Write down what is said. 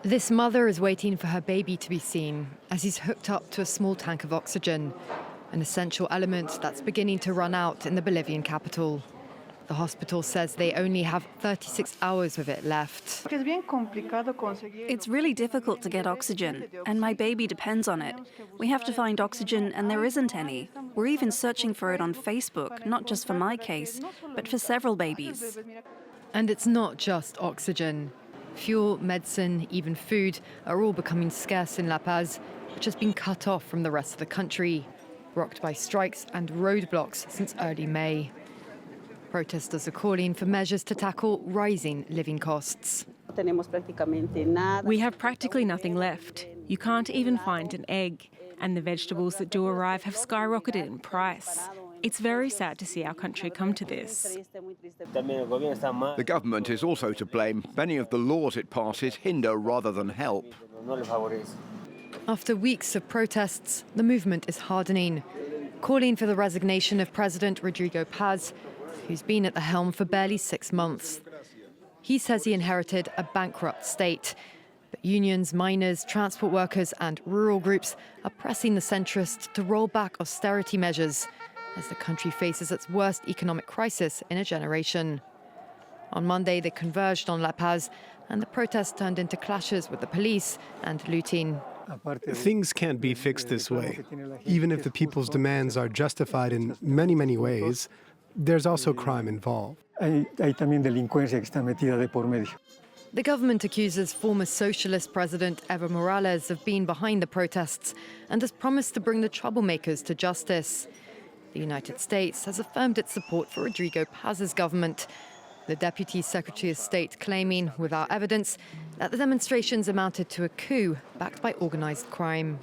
This mother is waiting for her baby to be seen as he's hooked up to a small tank of oxygen, an essential element that's beginning to run out in the Bolivian capital. The hospital says they only have 36 hours of it left. It's really difficult to get oxygen, and my baby depends on it. We have to find oxygen, and there isn't any. We're even searching for it on Facebook, not just for my case, but for several babies. And it's not just oxygen. Fuel, medicine, even food are all becoming scarce in La Paz, which has been cut off from the rest of the country, rocked by strikes and roadblocks since early May. Protesters are calling for measures to tackle rising living costs. We have practically nothing left. You can't even find an egg, and the vegetables that do arrive have skyrocketed in price. It's very sad to see our country come to this. The government is also to blame. Many of the laws it passes hinder rather than help. After weeks of protests, the movement is hardening, calling for the resignation of President Rodrigo Paz, who's been at the helm for barely 6 months. He says he inherited a bankrupt state, but unions, miners, transport workers and rural groups are pressing the centrists to roll back austerity measures as the country faces its worst economic crisis in a generation. On Monday, they converged on La Paz, and the protests turned into clashes with the police and looting. Things can't be fixed this way. Even if the people's demands are justified in many, many ways, there's also crime involved. The government accuses former socialist President Evo Morales of being behind the protests and has promised to bring the troublemakers to justice. The United States has affirmed its support for Rodrigo Paz's government, the Deputy Secretary of State claiming, without evidence, that the demonstrations amounted to a coup backed by organized crime.